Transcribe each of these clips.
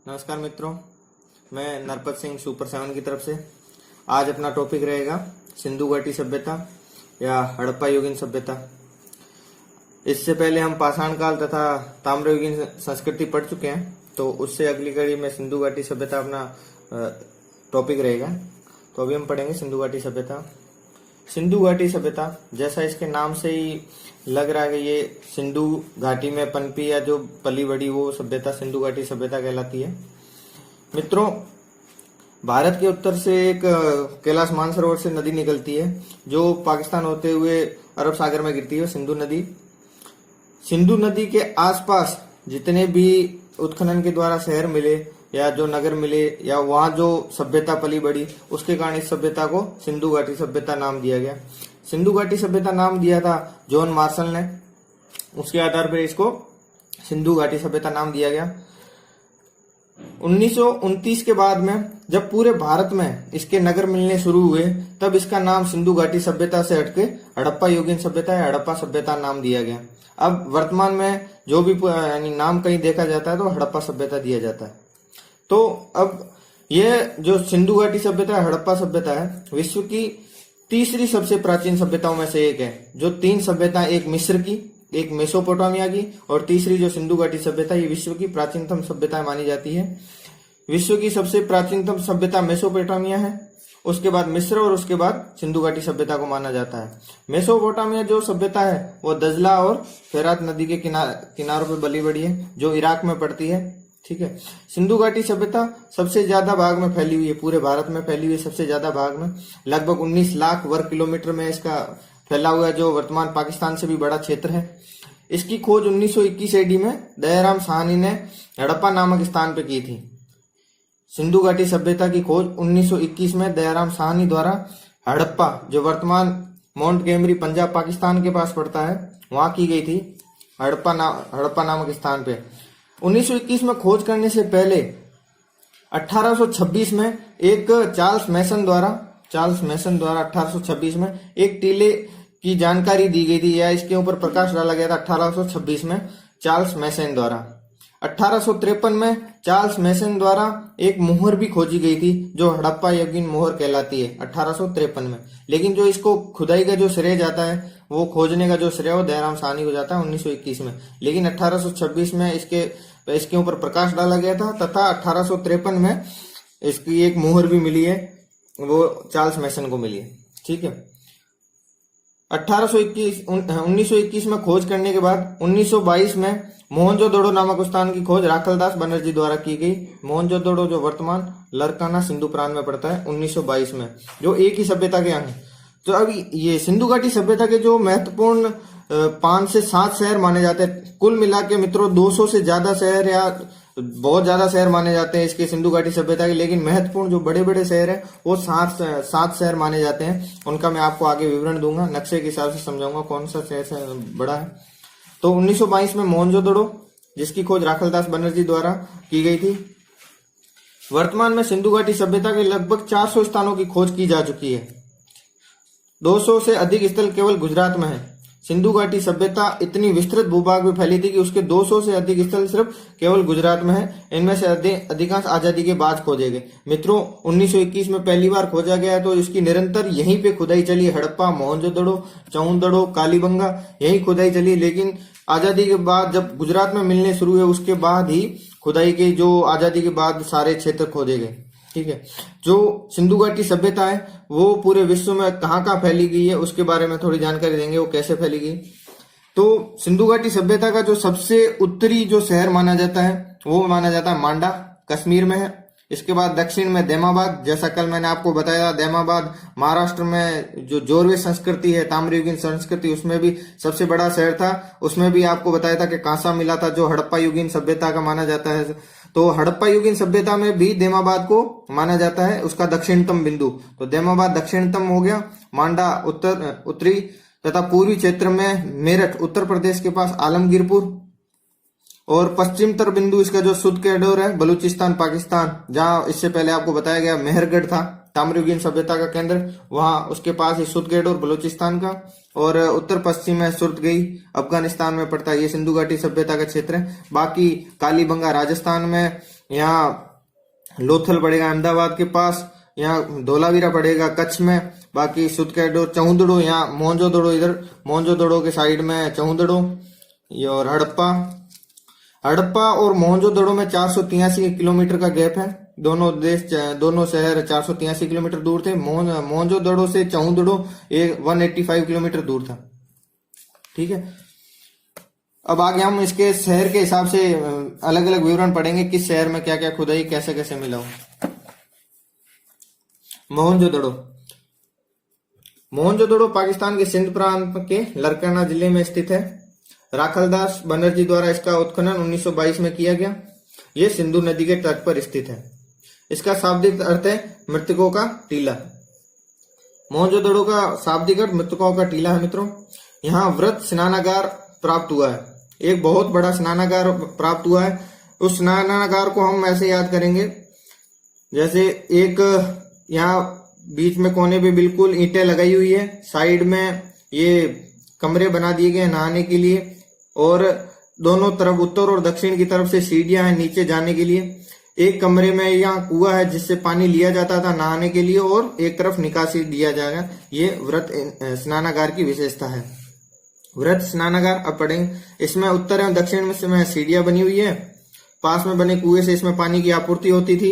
नमस्कार मित्रों, मैं नरपत सिंह सुपर 7 की तरफ से। आज अपना टॉपिक रहेगा सिंधु घाटी सभ्यता या हड़प्पा युगीन सभ्यता। इससे पहले हम पाषाण काल तथा ताम्र युगीन संस्कृति पढ़ चुके हैं, तो उससे अगली कड़ी में सिंधु घाटी सभ्यता अपना टॉपिक रहेगा। तो अभी हम पढ़ेंगे सिंधु घाटी सभ्यता। सिंधु घाटी सभ्यता, जैसा इसके नाम से ही लग रहा है कि ये सिंधु घाटी में पनपी या जो पली बड़ी वो सभ्यता सिंधु घाटी सभ्यता कहलाती है। मित्रों, भारत के उत्तर से एक कैलाश मानसरोवर से नदी निकलती है जो पाकिस्तान होते हुए अरब सागर में गिरती है, सिंधु नदी। सिंधु नदी के आसपास जितने भी उत्खनन के द्वारा शहर मिले या जो नगर मिले या वहां जो सभ्यता पली बड़ी, उसके कारण इस सभ्यता को सिंधु घाटी सभ्यता नाम दिया गया। सिंधु घाटी सभ्यता नाम दिया था जॉन मार्शल ने, उसके आधार पर इसको सिंधु घाटी सभ्यता नाम दिया गया। 1929 के बाद में जब पूरे भारत में इसके नगर मिलने शुरू हुए, तब इसका नाम सिंधु घाटी सभ्यता से हटके हड़प्पा युगीन सभ्यता या हड़प्पा सभ्यता नाम दिया गया। अब वर्तमान में जो भी यानी नाम कहीं देखा जाता है तो हड़प्पा सभ्यता दिया जाता है। तो अब यह जो सिंधु घाटी सभ्यता है, हड़प्पा सभ्यता है, विश्व की तीसरी सबसे प्राचीन सभ्यताओं में से एक है। जो तीन सभ्यता, एक मिस्र की, एक मेसोपोटामिया की और तीसरी जो सिंधु घाटी सभ्यता, ये विश्व की प्राचीनतम सभ्यता मानी जाती है। विश्व की सबसे प्राचीनतम सभ्यता मेसोपोटामिया है, उसके बाद मिस्र और उसके बाद सिंधु घाटी सभ्यता को माना जाता है। मेसोपोटामिया जो सभ्यता है वो दजला और फेरात नदी के किनारों पर बली बड़ी है, जो इराक में पड़ती है। ठीक है। सिंधु घाटी सभ्यता सबसे ज्यादा भाग में फैली हुई है, पूरे भारत में फैली हुई है सबसे ज्यादा भाग में। लगभग 19 लाख वर्ग किलोमीटर में इसका फैला हुआ है, जो वर्तमान पाकिस्तान से भी बड़ा क्षेत्र है। इसकी खोज 1921 एडी में दयाराम साहनी ने हड़प्पा नामक स्थान पर की थी। सिंधु घाटी सभ्यता की खोज 1921 में दयाराम साहनी द्वारा हड़प्पा, जो वर्तमान माउंट कैमरी पंजाब पाकिस्तान के पास पड़ता है, वहां की गई थी, हड़प्पा नामक स्थान पे। 1921 में खोज करने से पहले 1826 में एक चार्ल्स मैसन द्वारा 1826 में एक टीले की जानकारी दी गई थी, या इसके ऊपर प्रकाश डाला गया था 1826 में चार्ल्स मैसन द्वारा। 1853 में चार्ल्स मैसन द्वारा एक मोहर भी खोजी गई थी जो हड़प्पा युगीन मोहर कहलाती है 1853 में। लेकिन जो इसको खुदाई का जो श्रेय जाता है, वो खोजने का जो श्रेय वो दयाराम साहनी को जाता है 1921 में। लेकिन 1826 में इसके ऊपर प्रकाश डाला गया था, तथा 1853 में इसकी एक मोहर भी मिली है, वो चार्ल्स मैसन को मिली है। ठीक है। 1921 में खोज करने के बाद 1922 में मोहनजोदड़ो नामक स्थान की खोज राखलदास बनर्जी द्वारा की गई। मोहनजोदड़ो जो वर्तमान लरकाना सिंधु प्रांत में पड़ता है, 1922 में, जो एक ही सभ्यता के अंग है। तो अब ये सिंधु घाटी सभ्यता के जो महत्वपूर्ण 5 से 7 शहर माने जाते हैं, कुल मिला के मित्रों 200 से ज्यादा शहर या बहुत ज्यादा शहर माने जाते हैं इसके सिंधु घाटी सभ्यता के। लेकिन महत्वपूर्ण जो बड़े बड़े शहर है वो 7 शहर माने जाते हैं। उनका मैं आपको आगे विवरण दूंगा, नक्शे के हिसाब से समझाऊंगा कौन सा शहर बड़ा है। तो 1922 में मोहनजोदड़ो, जिसकी खोज राखलदास बनर्जी द्वारा की गई थी। वर्तमान में सिंधु घाटी सभ्यता के लगभग 400 स्थानों की खोज की जा चुकी है। 200 से अधिक स्थल केवल गुजरात में है। सिंधु घाटी सभ्यता इतनी विस्तृत भूभाग में फैली थी कि उसके 200 से अधिक स्थल सिर्फ केवल गुजरात में है। इनमें से अधिकांश आजादी के बाद खोजे गए। मित्रों, 1921 में पहली बार खोजा गया है, तो इसकी निरंतर यहीं पे खुदाई चली। हड़प्पा, मोहनजोदड़ो, चौंदड़ो, कालीबंगा, यही खुदाई चली। लेकिन आजादी के बाद जब गुजरात में मिलने शुरू हुए, उसके बाद ही खुदाई के जो आजादी के बाद सारे क्षेत्र खोजे गए। ठीक है। जो सिंधु घाटी सभ्यता है वो पूरे विश्व में कहाँ कहाँ फैली गई है, उसके बारे में थोड़ी जानकारी देंगे, वो कैसे फैली गई। तो सिंधु घाटी सभ्यता का जो सबसे उत्तरी जो शहर माना जाता है वो माना जाता है मांडा, कश्मीर में है। इसके बाद दक्षिण में दैमाबाद, जैसा कल मैंने आपको बताया, दैमाबाद महाराष्ट्र में जो जोरवे संस्कृति है, ताम्रयुगीन संस्कृति, उसमें भी सबसे बड़ा शहर था। उसमें भी आपको बताया था कि कांसा मिला था, जो हड़प्पा युगीन सभ्यता का माना जाता है। तो हड़प्पा युगीन सभ्यता में भी दैमाबाद को माना जाता है उसका दक्षिणतम बिंदु। तो दैमाबाद दक्षिणतम हो गया, मांडा उत्तरी तथा पूर्वी क्षेत्र में मेरठ उत्तर प्रदेश के पास आलमगीरपुर, और पश्चिमतर बिंदु इसका जो सुदकेडोर है बलूचिस्तान पाकिस्तान, जहां इससे पहले आपको बताया गया मेहरगढ़ था ताम्रयुगीन सभ्यता का केंद्र, वहां उसके पास ही सुदकेडोर बलूचिस्तान का, और उत्तर पश्चिम में सुरतगई अफगानिस्तान में पड़ता है। ये सिंधु घाटी सभ्यता का क्षेत्र है। बाकी कालीबंगा राजस्थान में यहाँ लोथल पड़ेगा अहमदाबाद के पास, यहाँ धोलावीरा पड़ेगा कच्छ में, बाकी सुदकेडो चौंदड़ो, यहाँ मोहनजोदड़ो, इधर मोहनजोदड़ो के साइड में चौंदड़ो, ये और हड़प्पा और मोहनजोदड़ो में 483 किलोमीटर का गैप है। दोनों शहर 483 किलोमीटर दूर थे। मोहनजोदड़ो से चौंदड़ो 185 किलोमीटर दूर था। ठीक है, अब आगे हम इसके शहर के हिसाब से अलग अलग विवरण पढ़ेंगे, किस शहर में क्या क्या खुदाई कैसे कैसे मिला हो। मोहनजोदड़ो पाकिस्तान के सिंध प्रांत के लरकाना जिले में स्थित है। राखलदास बनर्जी द्वारा इसका उत्खनन 1922 में किया गया। यह सिंधु नदी के तट पर स्थित है। इसका शाब्दिक अर्थ है मृतकों का टीला। मोहनजोदड़ो का शाब्दिक अर्थ मृतकों का टीला है मित्रों। यहाँ वृत स्नानागार प्राप्त हुआ है, एक बहुत बड़ा स्नानागार प्राप्त हुआ है। उस स्नानागार को हम ऐसे याद करेंगे जैसे एक यहाँ बीच में कोने पे बिल्कुल ईंटें लगाई हुई है, साइड में ये कमरे बना दिए गए नहाने के लिए, और दोनों तरफ उत्तर और दक्षिण की तरफ से सीढ़ियां हैं नीचे जाने के लिए। एक कमरे में यहाँ कुआं है जिससे पानी लिया जाता था नहाने के लिए, और एक तरफ निकासी दिया जाएगा। ये व्रत स्नानागार की विशेषता है। व्रत स्नानागार अब पढ़ेंगे। इसमें उत्तर एवं दक्षिण में सीढ़ियां बनी हुई है। पास में बने कुएं से इसमें पानी की आपूर्ति होती थी।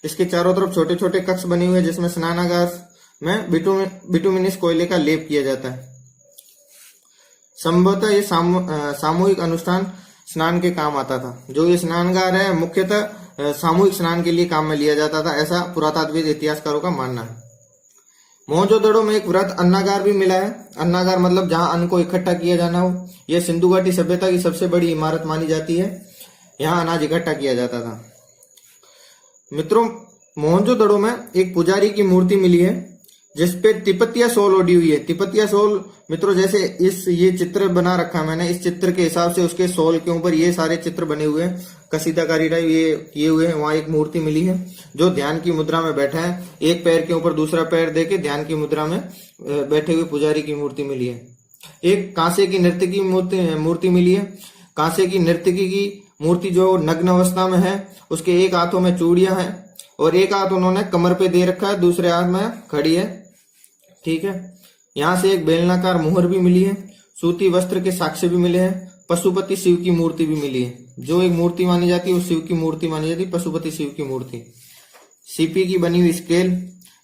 इसके चारों तरफ छोटे छोटे कक्ष बने हुए हैं जिसमें स्नानागार में बिटुमिनस कोयले का लेप किया जाता है। संभवतः ये सामूहिक अनुष्ठान स्नान के काम आता था। जो ये स्नानागार है मुख्यतः सामूहिक स्नान के लिए काम में लिया जाता था, ऐसा पुरातात्विक इतिहासकारों का मानना है। मोहनजोदड़ो में एक वृत अन्नागार भी मिला है। अन्नागार मतलब जहां अन्न को इकट्ठा किया जाना हो। यह सिंधु घाटी सभ्यता की सबसे बड़ी इमारत मानी जाती है। यहाँ अनाज इकट्ठा किया जाता था। मित्रों, मोहनजोदड़ो में एक पुजारी की मूर्ति मिली है जिसपे तिपतिया सोल ओढ़ी हुई है। तिपतिया सोल मित्रों, जैसे ये चित्र बना रखा है मैंने, इस चित्र के हिसाब से उसके सोल के ऊपर ये सारे चित्र बने हुए हैं, कसीदाकारी ये किए हुए हैं। वहां एक मूर्ति मिली है जो ध्यान की मुद्रा में बैठा है। एक पैर के ऊपर दूसरा पैर देके ध्यान की मुद्रा में बैठे हुए पुजारी की मूर्ति मिली है। एक कांसे की नर्तकी मूर्ति मिली है। कांसे की नर्तकी की मूर्ति जो नग्न अवस्था में है, उसके एक हाथों में चूड़ियां हैं और एक हाथ उन्होंने कमर पे दे रखा है, दूसरे हाथ में खड़ी है। ठीक है, यहाँ से एक बेलनाकार मुहर भी मिली है। सूती वस्त्र के साक्ष्य भी मिले हैं। पशुपति शिव की मूर्ति भी मिली है। जो एक मूर्ति मानी जाती है वो शिव की मूर्ति मानी जाती है, पशुपति शिव की मूर्ति। सीपी की बनी हुई स्केल।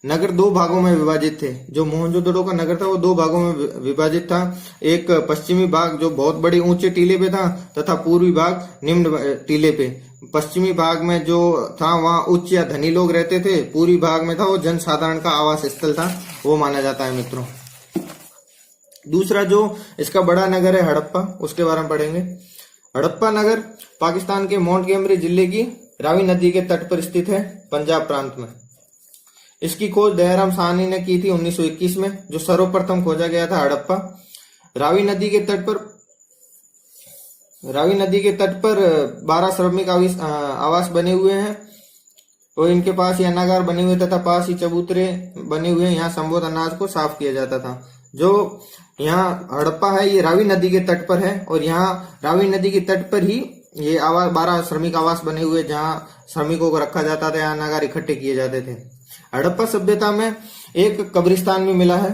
नगर दो भागों में विभाजित थे। जो मोहनजोदड़ो का नगर था वो दो भागों में विभाजित था। एक पश्चिमी भाग जो बहुत बड़े ऊंचे टीले पे था तथा पूर्वी भाग निम्न टीले पे। पश्चिमी भाग में जो था वहाँ उच्च या धनी लोग रहते थे। पूर्वी भाग में था वो जनसाधारण का आवास स्थल था, वो माना जाता है मित्रों। दूसरा जो इसका बड़ा नगर है हड़प्पा, उसके बारे में पढ़ेंगे। हड़प्पा नगर पाकिस्तान के मोंटगोमरी जिले की रावी नदी के तट पर स्थित है, पंजाब प्रांत में। इसकी खोज दयाराम साहनी ने की थी 1921 में। जो सर्वप्रथम खोजा गया था हड़प्पा। रावी नदी के तट पर 12 श्रमिक आवास बने हुए हैं और इनके पास ही अन्नागार बने हुए तथा पास ही चबूतरे बने हुए हैं। यहाँ संभवत अनाज को साफ किया जाता था। जो यहाँ हड़प्पा है ये रावी नदी के तट पर है और यहाँ रावी नदी के तट पर ही ये 12 श्रमिक आवास बने हुए जहाँ श्रमिकों को रखा जाता था, अन्नागार इकट्ठे किए जाते थे। हड़प्पा सभ्यता में एक कब्रिस्तान भी मिला है,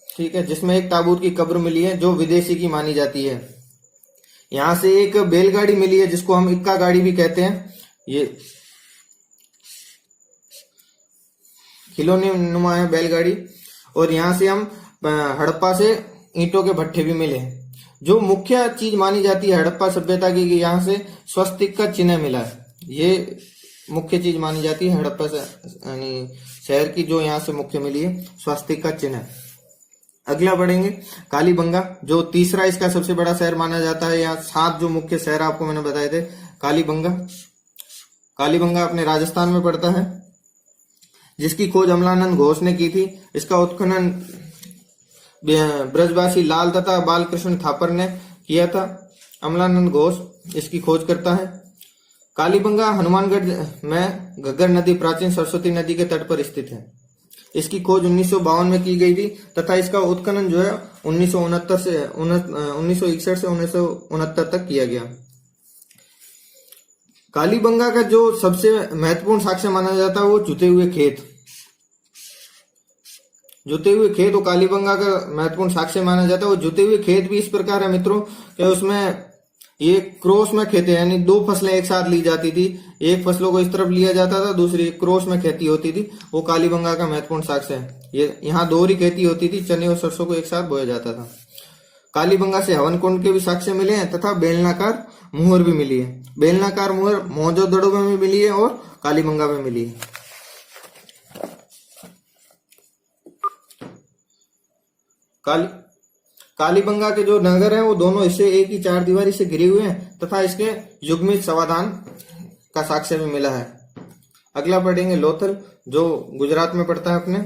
ठीक है, जिसमें एक ताबूत की कब्र मिली है जो विदेशी की मानी जाती है। यहाँ से एक बैलगाड़ी मिली है जिसको हम इक्का गाड़ी भी कहते हैं। ये खिलौने नुमा है बैलगाड़ी। और यहाँ से हम हड़प्पा से ईंटों के भट्ठे भी मिले हैं। जो मुख्य चीज मानी जाती है हड़प्पा सभ्यता की, यहाँ से स्वस्तिक का चिन्ह मिला है। ये मुख्य चीज मानी जाती है हड़प्पा से यानी शहर की, जो यहाँ से मुख्य मिली है स्वस्तिक का चिन्ह। अगला पढ़ेंगे कालीबंगा, जो तीसरा इसका सबसे बड़ा शहर माना जाता है। यहाँ 7 जो मुख्य शहर आपको मैंने बताए थे। कालीबंगा अपने राजस्थान में पड़ता है, जिसकी खोज अमलानंद घोष ने की थी। इसका उत्खनन ब्रजवासी लाल तथा बालकृष्ण थापर ने किया था। अमलानंद घोष इसकी खोज करता है। कालीबंगा हनुमानगढ़ में घग्गर नदी प्राचीन सरस्वती नदी के तट पर स्थित है। इसकी खोज 1952 में की गई थी तथा इसका उत्खनन जो है 1961 से 1969 तक किया गया। कालीबंगा का जो सबसे महत्वपूर्ण साक्ष्य माना जाता है वो जुते हुए खेत। जुते हुए खेत वो कालीबंगा का महत्वपूर्ण साक्ष्य माना जाता है। वो जुते हुए खेत भी इस प्रकार है मित्रों कि उसमें ये क्रॉस में खेती, यानी दो फसलें एक साथ ली जाती थी, एक फसलों को इस तरफ लिया जाता था, दूसरी क्रॉस में खेती होती थी। वो कालीबंगा का महत्वपूर्ण साक्ष्य है। ये यहाँ दोहरी खेती होती थी, चने और सरसों को एक साथ बोया जाता था। कालीबंगा से हवन कुंड के भी साक्ष्य मिले हैं तथा बेलनाकार मुहर भी मिली है। बेलनाकार मुहर मोहनजोदड़ो में भी मिली है और कालीबंगा में मिली है। कालीबंगा के जो नगर है वो दोनों हिस्से एक ही चार दीवारी से घिरे हुए हैं तथा इसके युग्मित समाधान का साक्ष्य भी मिला है। अगला पढ़ेंगे लोथल, जो गुजरात में पड़ता है अपने।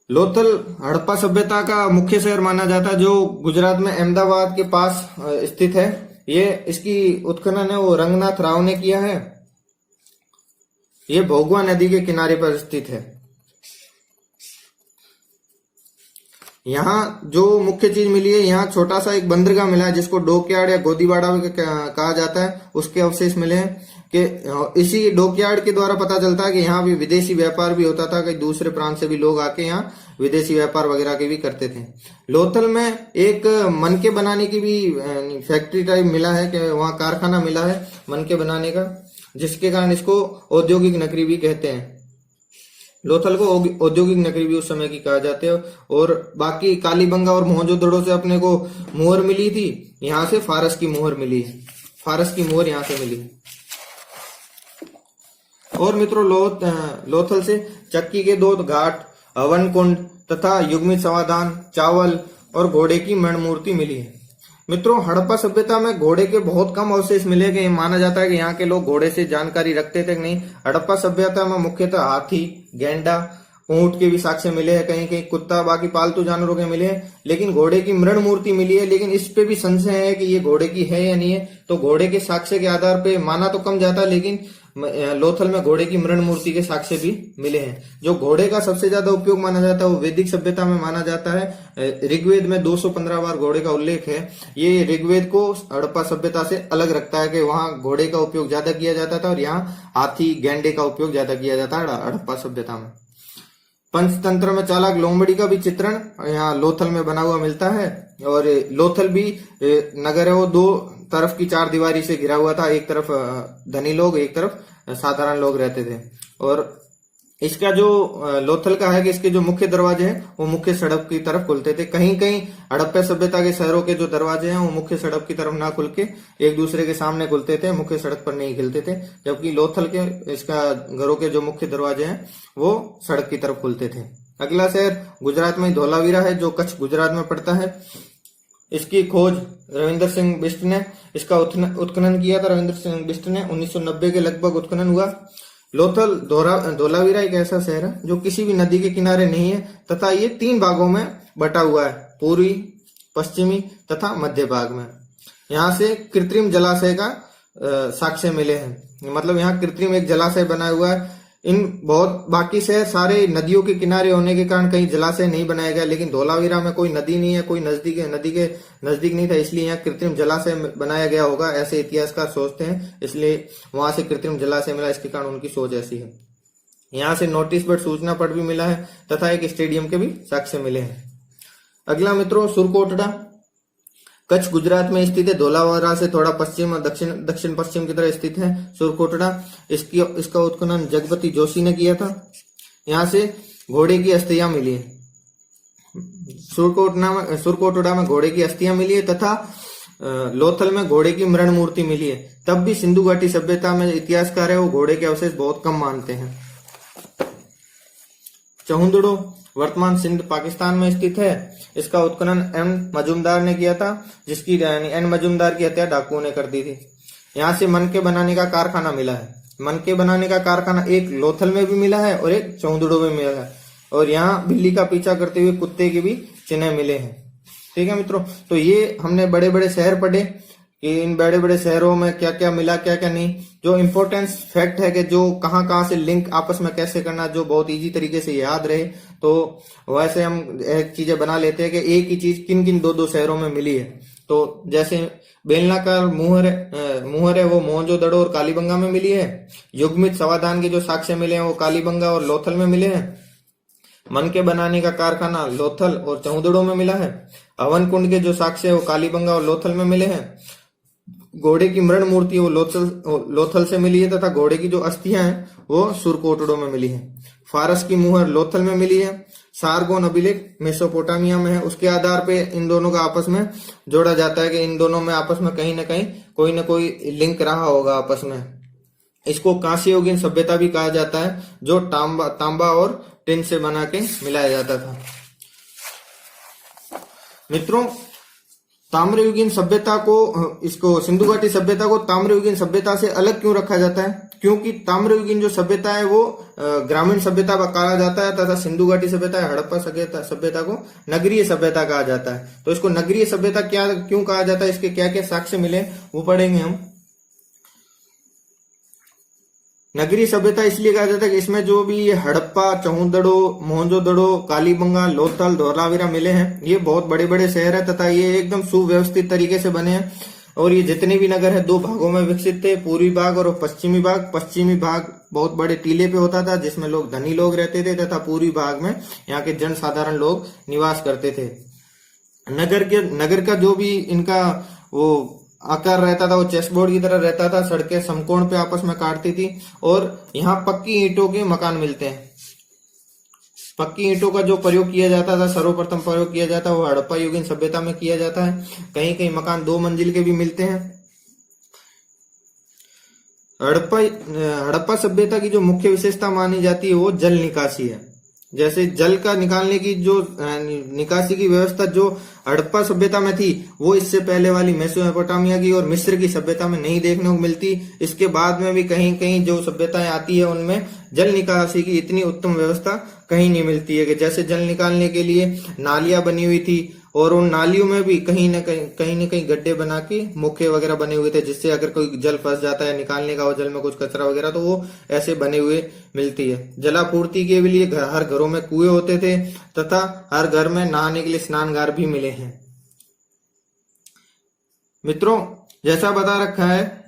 लोथल हड़प्पा सभ्यता का मुख्य शहर माना जाता है, जो गुजरात में अहमदाबाद के पास स्थित है। ये इसकी उत्खनन है वो रंगनाथ राव ने किया है। ये भोगवा नदी के किनारे पर स्थित है। यहाँ जो मुख्य चीज मिली है, यहाँ छोटा सा एक बंदरगाह मिला है जिसको डॉकयार्ड या गोदीबाड़ा भी कहा जाता है। उसके अवशेष मिले हैं कि इसी डॉकयार्ड के द्वारा पता चलता है कि यहाँ भी विदेशी व्यापार भी होता था, कई दूसरे प्रांत से भी लोग आके यहाँ विदेशी व्यापार वगैरह के भी करते थे। लोथल में एक मनके बनाने की भी फैक्ट्री टाइप मिला है, कि वहाँ कारखाना मिला है मनके बनाने का, जिसके कारण इसको औद्योगिक नगरी भी कहते हैं। लोथल को औद्योगिक नगरी भी उस समय की कहा जाते हैं। और बाकी कालीबंगा और मोहनजोदड़ो से अपने को मुहर मिली थी, यहाँ से फारस की मुहर मिली है। फारस की मुहर यहाँ से मिली है। और मित्रों लोथल से चक्की के दो घाट, हवन कुंड तथा युग्मित समाधान, चावल और घोड़े की मण मूर्ति मिली है। मित्रों हड़प्पा सभ्यता में घोड़े के बहुत कम अवशेष मिले कि माना जाता है कि यहाँ के लोग घोड़े से जानकारी रखते थे कि नहीं। हड़प्पा सभ्यता में मुख्यतः हाथी, गेंडा, ऊंट के भी साक्ष्य मिले हैं, कहीं कहीं कुत्ता, बाकी पालतू जानवरों के मिले हैं, लेकिन घोड़े की मृण मूर्ति मिली है। लेकिन इस पे भी संशय है कि ये घोड़े की है या नहीं है। तो घोड़े के साक्ष्य के आधार पे माना तो कम जाता, लेकिन लोथल में घोड़े की मृण मूर्ति के साक्ष्य भी मिले हैं। जो घोड़े का सबसे ज्यादा उपयोग माना जाता है वो वैदिक सभ्यता में माना जाता है। ऋग्वेद में 215 बार घोड़े का उल्लेख है। ये ऋग्वेद को हड़प्पा सभ्यता से अलग रखता है कि वहां घोड़े का उपयोग ज्यादा किया जाता था और यहाँ हाथी, गेंडे का उपयोग ज्यादा किया जाता है हड़प्पा सभ्यता में। पंचतंत्र में चालाक लोमड़ी का भी चित्रण यहाँ लोथल में बना हुआ मिलता है। और लोथल भी नगर है वो दो तरफ की चार दीवारी से घिरा हुआ था, एक तरफ धनी लोग, एक तरफ साधारण लोग रहते थे। और इसका जो लोथल का है कि इसके जो मुख्य दरवाजे हैं वो मुख्य सड़क की तरफ खुलते थे। कहीं कहीं हड़प्पा सभ्यता के शहरों के जो दरवाजे हैं वो मुख्य सड़क की तरफ ना खुल के एक दूसरे के सामने खुलते थे, मुख्य सड़क पर नहीं खुलते थे। जबकि लोथल के इसका घरों के जो मुख्य दरवाजे हैं वो सड़क की तरफ खुलते थे। अगला शहर गुजरात में धोलावीरा है, जो कच्छ गुजरात में पड़ता है। इसकी खोज रविंद्र सिंह बिष्ट ने इसका उत्खनन किया था। रविंद्र सिंह बिष्ट ने 1990 के लगभग उत्खनन हुआ। लोथल धोलावीरा एक ऐसा शहर है जो किसी भी नदी के किनारे नहीं है तथा ये 3 भागों में बटा हुआ है, पूर्वी, पश्चिमी तथा मध्य भाग में। यहाँ से कृत्रिम जलाशय का साक्ष्य मिले हैं, मतलब यहाँ कृत्रिम एक जलाशय बना हुआ है। इन बहुत बाकी शहर सारे नदियों के किनारे होने के कारण कहीं जलाशय नहीं बनाया गया, लेकिन धोलावीरा में कोई नदी नहीं है, कोई नदी के नजदीक नहीं था, इसलिए यहाँ कृत्रिम जलाशय बनाया गया होगा, ऐसे इतिहासकार सोचते हैं। इसलिए वहां से कृत्रिम जलाशय मिला, इसके कारण उनकी सोच ऐसी है। यहाँ से नोटिस बोर्ड, सूचना पट भी मिला है तथा एक स्टेडियम के भी साक्ष्य मिले हैं। अगला मित्रों सुरकोटड़ा, कच्छ गुजरात में स्थित है। धोलावीरा से थोड़ा पश्चिम और दक्षिण पश्चिम की तरह स्थित है सुरकोटड़ा। इसका उत्खनन जगपति जोशी ने किया था। यहाँ से घोड़े की अस्थियां मिली है। सुरकोटड़ा में घोड़े की अस्थियां मिली है तथा लोथल में घोड़े की मृण मूर्ति मिली है। तब भी सिंधु घाटी सभ्यता में इतिहासकार है वो घोड़े के अवशेष बहुत कम मानते हैं। चहुंदड़ो वर्तमान सिंध पाकिस्तान में स्थित है। इसका उत्खनन एन मजूमदार ने किया था, जिसकी एन मजूमदार की हत्या डाकुओं ने कर दी थी। यहाँ से मनके बनाने का कारखाना मिला है। मनके बनाने का कारखाना एक लोथल में भी मिला है और एक चौंदड़ो में मिला है। और यहाँ बिल्ली का पीछा करते हुए कुत्ते के भी चिन्ह मिले हैं। ठीक है मित्रों, तो ये हमने बड़े बड़े शहर पढ़े कि इन बड़े बड़े शहरों में क्या क्या मिला, क्या क्या नहीं। जो इम्पोर्टेंस फैक्ट है कि जो कहाँ कहाँ से लिंक आपस में कैसे करना, जो बहुत इजी तरीके से याद रहे, तो वैसे हम एक चीजें बना लेते हैं कि एक ही चीज किन किन 2-2 शहरों में मिली है। तो जैसे बेलनाकार मुहर है वो मोहनजोदड़ो और कालीबंगा में मिली है। युग्मित समाधान के जो साक्ष्य मिले हैं वो कालीबंगा और लोथल में मिले हैं। मन के बनाने का कारखाना लोथल और चौदड़ो में मिला है। हवन कुंड के जो साक्ष्य है वो कालीबंगा और लोथल में मिले हैं। घोड़े की मृण मूर्ति वो लोथल से मिली है तथा घोड़े की जो अस्थियां हैं वो सुरकोटड़ो में मिली है। फारस की मुहर लोथल में मिली है। सारगोन अभिलेख मेसोपोटामिया में है। उसके आधार पे इन दोनों का आपस में जोड़ा जाता है कि इन दोनों में आपस में कहीं ना कोई लिंक रहा होगा आपस में। इसको कांस्ययुगीन सभ्यता भी कहा जाता है, जो तांबा और टिन से बना के मिलाया जाता था। मित्रों, ताम्रयुगीन सभ्यता को, इसको सिंधु घाटी सभ्यता को ताम्रयुगीन सभ्यता से अलग क्यों रखा जाता है? क्योंकि ताम्रयुगीन जो सभ्यता है वो ग्रामीण सभ्यता कहा जाता है तथा सिंधु घाटी सभ्यता हड़प्पा सभ्यता को नगरीय सभ्यता कहा जाता है। तो इसको नगरीय सभ्यता क्यों कहा जाता है, इसके क्या क्या साक्ष्य मिले वो पढ़ेंगे हम। नगरीय सभ्यता इसलिए कहा जाता है कि इसमें जो भी ये हड़प्पा, चौदड़ो, मोहनजोदड़ो, कालीबंगा, लोथल, धौलावीरा मिले हैं, ये बहुत बड़े बड़े शहर है तथा ये एकदम सुव्यवस्थित तरीके से बने हैं। और ये जितने भी नगर है 2 भागों में विकसित थे, पूर्वी भाग और पश्चिमी भाग। पश्चिमी भाग बहुत बड़े टीले पे होता था जिसमें लोग धनी लोग रहते थे तथा पूर्वी भाग में यहाँ के जन साधारण लोग निवास करते थे। नगर का जो भी इनका वो आकार रहता था वो चेसबोर्ड की तरह रहता था। सड़कें समकोण पे आपस में काटती थी और यहाँ पक्की ईंटों के मकान मिलते हैं। पक्की ईंटों का जो प्रयोग किया जाता था, सर्वप्रथम प्रयोग किया जाता है वो हड़प्पा युगीन सभ्यता में किया जाता है। कहीं कहीं मकान 2 मंजिल के भी मिलते हैं। हड़प्पा सभ्यता की जो मुख्य विशेषता मानी जाती है वो जल निकासी है। जैसे जल का निकालने की जो निकासी की व्यवस्था जो हड़प्पा सभ्यता में थी वो इससे पहले वाली मेसोपोटामिया की और मिस्र की सभ्यता में नहीं देखने को मिलती। इसके बाद में भी कहीं कहीं जो सभ्यताएं आती है उनमें जल निकासी की इतनी उत्तम व्यवस्था कहीं नहीं मिलती है कि जैसे जल निकालने के लिए नालियां बनी हुई थी और उन नालियों में भी कहीं न कहीं गड्ढे बना के मुखे वगैरह बने हुए थे, जिससे अगर कोई जल फंस जाता है निकालने का, वो जल में कुछ कचरा वगैरह, तो वो ऐसे बने हुए मिलती है। जलापूर्ति के लिए हर घरों में कुएं होते थे तथा हर घर में नहाने के लिए स्नानगार भी मिले हैं। मित्रों, जैसा बता रखा है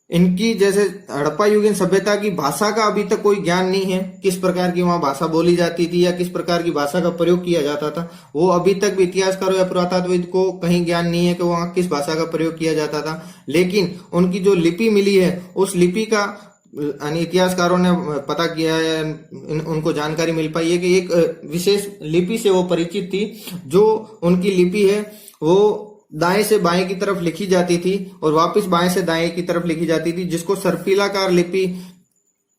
इनकी, जैसे हड़प्पा युगीन सभ्यता की भाषा का अभी तक कोई ज्ञान नहीं है, किस प्रकार की वहां भाषा बोली जाती थी या किस प्रकार की भाषा का प्रयोग किया जाता था, वो अभी तक भी इतिहासकारों या पुरातत्वविद को कहीं ज्ञान नहीं है कि वहां किस भाषा का प्रयोग किया जाता था। लेकिन उनकी जो लिपि मिली है उस लिपि का इतिहासकारों ने पता किया है, उनको जानकारी मिल पाई है कि एक विशेष लिपि से वो परिचित थी। जो उनकी लिपि है वो दाएं से बाएं की तरफ लिखी जाती थी और वापस बाएं से दाएं की तरफ लिखी जाती थी, जिसको सर्पिलाकार लिपि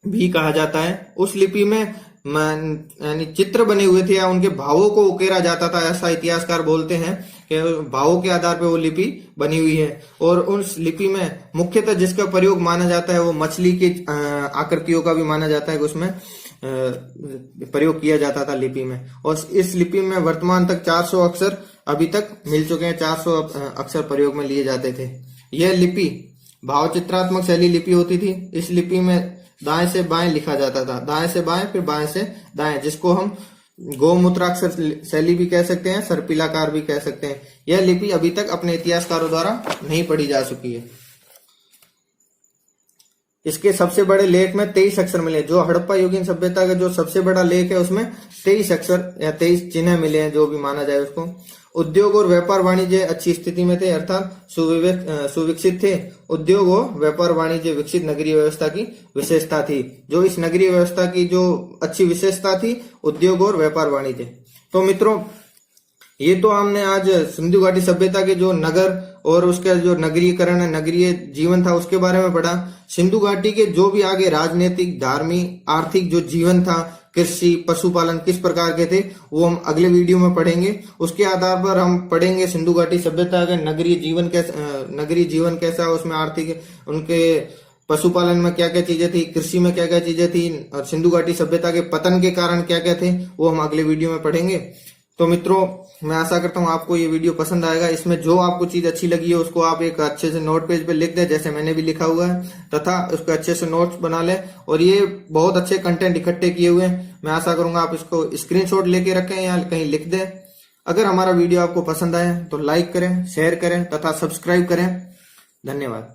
भी कहा जाता है। उस लिपि में यानी चित्र बने हुए थे या उनके भावों को उकेरा जाता था, ऐसा इतिहासकार बोलते हैं कि भावों के आधार पर वो लिपि बनी हुई है। और उस लिपि में मुख्यतः जिसका प्रयोग माना जाता है वो मछली की आकृतियों का भी माना जाता है कि उसमें प्रयोग किया जाता था लिपि में। और इस लिपि में वर्तमान तक 400 अक्षर अभी तक मिल चुके हैं। 400 अक्षर प्रयोग में लिए जाते थे। यह लिपि भाव चित्रात्मक शैली लिपि होती थी। इस लिपि में दाएं से बाएं लिखा जाता था, दाएं से बाएं फिर बाएं से दाएं, जिसको हम गोमुद्राक्षर शैली भी कह सकते हैं, सर्पिलाकार भी कह सकते हैं। यह लिपि अभी तक अपने इतिहासकारों द्वारा नहीं पढ़ी जा चुकी है। इसके सबसे बड़े लेख में 23 अक्षर मिले। जो हड़प्पा युगीन सभ्यता का जो सबसे बड़ा लेख है उसमें 23 अक्षर या 23 चिन्ह मिले हैं, जो भी माना जाए उसको। उद्योग और व्यापार वाणिज्य अच्छी स्थिति में थे, अर्थात सुविकसित थे। उद्योग और व्यापार वाणिज्य विकसित नगरीय व्यवस्था की विशेषता थी। जो इस नगरीय व्यवस्था की जो अच्छी विशेषता थी, उद्योग और व्यापार वाणिज्य। तो मित्रों, ये तो हमने आज सिंधु घाटी सभ्यता के जो नगर और उसका जो नगरीकरण, नगरीय जीवन था उसके बारे में पढ़ा। सिंधु घाटी के जो भी आगे राजनीतिक, धार्मिक, आर्थिक जो जीवन था, कृषि, पशुपालन किस प्रकार के थे, वो हम अगले वीडियो में पढ़ेंगे। उसके आधार पर हम पढ़ेंगे सिंधु घाटी सभ्यता का नगरीय जीवन कैसा, उसमें आर्थिक, उनके पशुपालन में क्या क्या चीजें थी, कृषि में क्या क्या चीजें थी, और सिंधु घाटी सभ्यता के पतन के कारण क्या क्या थे, वो हम अगले वीडियो में पढ़ेंगे। तो मित्रों, मैं आशा करता हूँ आपको ये वीडियो पसंद आएगा। इसमें जो आपको चीज अच्छी लगी है उसको आप एक अच्छे से नोट पेज पे लिख दें, जैसे मैंने भी लिखा हुआ है, तथा उसके अच्छे से नोट्स बना लें। और ये बहुत अच्छे कंटेंट इकट्ठे किए हुए हैं, मैं आशा करूंगा आप इसको स्क्रीनशॉट लेके रखें या कहीं लिख दें। अगर हमारा वीडियो आपको पसंद आए तो लाइक करें, शेयर करें तथा सब्सक्राइब करें। धन्यवाद।